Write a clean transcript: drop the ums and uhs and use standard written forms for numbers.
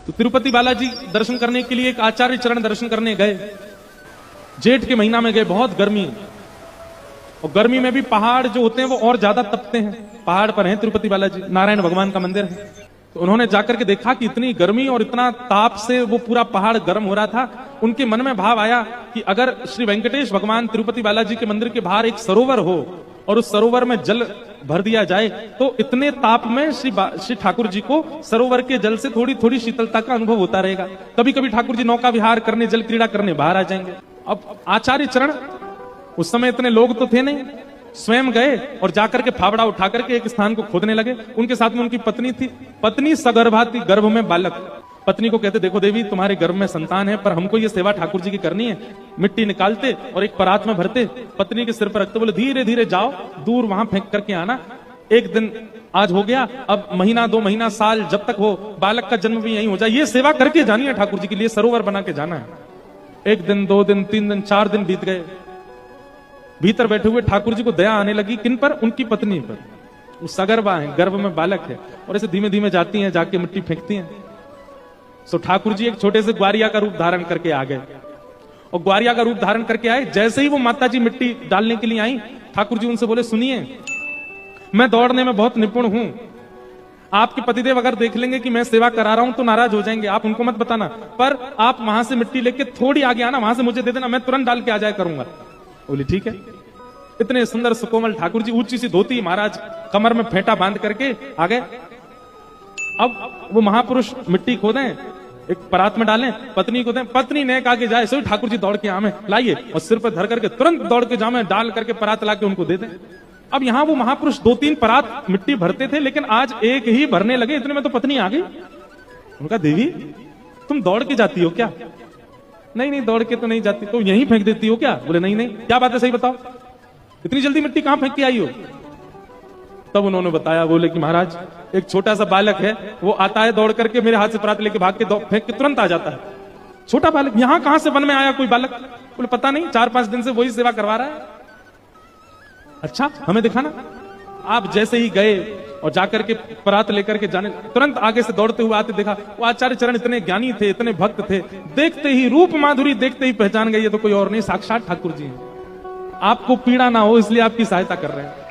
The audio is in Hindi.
तो तिरुपति बालाजी दर्शन करने के लिए एक आचार्य चरण दर्शन करने गए। जेठ के महीना में गए, बहुत गर्मी, और गर्मी में भी पहाड़ जो होते हैं वो और ज्यादा तपते हैं। पहाड़ पर है तिरुपति बालाजी, नारायण भगवान का मंदिर है। तो उन्होंने जाकर के देखा कि इतनी गर्मी और इतना ताप से वो पूरा पहाड़ गर्म हो रहा था। उनके मन में भाव आया कि अगर श्री वेंकटेश भगवान तिरुपति बालाजी के मंदिर के बाहर एक सरोवर हो और उस सरोवर में जल भर दिया जाए तो इतने ताप में श्री ठाकुर जी को सरोवर के जल से थोड़ी थोड़ी शीतलता का अनुभव होता रहेगा। कभी कभी ठाकुर जी नौका विहार करने, जल क्रीड़ा करने बाहर आ जाएंगे। अब आचार्य चरण, उस समय इतने लोग तो थे नहीं, स्वयं गए और जाकर के फावड़ा उठा करके एक स्थान को खोदने लगे। उनके साथ में उनकी पत्नी थी। पत्नी सगर्भा थी, गर्भ में बालक। पत्नी को कहते, देखो देवी, तुम्हारे गर्भ में संतान है, पर हमको ये सेवा ठाकुर जी की करनी है। मिट्टी निकालते और एक परात में भरते, पत्नी के सिर पर रखते, बोले धीरे धीरे जाओ, दूर वहां फेंक करके आना। एक दिन आज हो गया, अब महीना, 2 महीना, साल, जब तक हो, बालक का जन्म भी यही हो जाए, ये सेवा करके जानी है ठाकुर जी के लिए, सरोवर बना के जाना है। 1 दिन, 2 दिन, 3 दिन, 4 दिन बीत गए। भीतर बैठे हुए ठाकुर जी को दया आने लगी। किन पर? उनकी पत्नी पर। वो सगर्भा है, गर्भ में बालक है, और ऐसे धीमे धीमे जाती हैं, जाके मिट्टी फेंकती हैं। सो ठाकुर जी एक छोटे से ग्वारिया का रूप धारण करके आ गए, और ग्वारिया का रूप धारण करके आए। जैसे ही वो माता जी मिट्टी डालने के लिए आई, ठाकुर जी उनसे बोले, सुनिए, मैं दौड़ने में बहुत निपुण हूं। आपके पतिदेव अगर देख लेंगे कि मैं सेवा करा रहा हूं तो नाराज हो जाएंगे, आप उनको मत बताना, पर आप वहां से मिट्टी लेके थोड़ी आगे आना, वहां से मुझे दे देना, मैं तुरंत डाल के आ जाया करूंगा। बोली ठीक है। इतने सुंदर सुकोमल ठाकुर जी, ऊंची सी धोती, महाराज कमर में फेंटा बांध करके आ गए। अब वो महापुरुष मिट्टी खोदें, एक परात में डालें, पत्नी को दें, पत्नी नेक आगे जाए, सो ठाकुर जी दौड़ के आमे लाइए और सिर पर धर करके तुरंत दौड़ के जामे, डाल करके परात लाके उनको दे दें। अब यहां वो महापुरुष 2-3 परात मिट्टी भरते थे, लेकिन आज एक ही भरने लगे। इतने में तो पत्नी आ गई। उनका, देवी तुम दौड़ के जाती हो क्या? नहीं नहीं, दौड़ के तो नहीं जाती। तो यहीं फेंक देती हो क्या? बोले नहीं नहीं। क्या बात है, सही बताओ, इतनी जल्दी मिट्टी कहां फेंक के आई हो? तब उन्होंने बताया, बोले कि महाराज एक छोटा सा बालक है, वो आता है दौड़ करके मेरे हाथ से परात लेके भाग के फेंक के तुरंत आ जाता है। छोटा बालक, यहां कहां से वन में आया कोई बालक? बोले पता नहीं, 4-5 दिन से वही सेवा करवा रहा है। अच्छा, हमें दिखाना। आप जैसे ही गए और जाकर के परात लेकर के जाने, तुरंत आगे से दौड़ते हुए आते देखा, वो आचार्य चरण इतने ज्ञानी थे, इतने भक्त थे, देखते ही रूप माधुरी देखते ही पहचान गए, ये तो कोई और नहीं, साक्षात ठाकुर जी हैं। आपको पीड़ा ना हो इसलिए आपकी सहायता कर रहे हैं।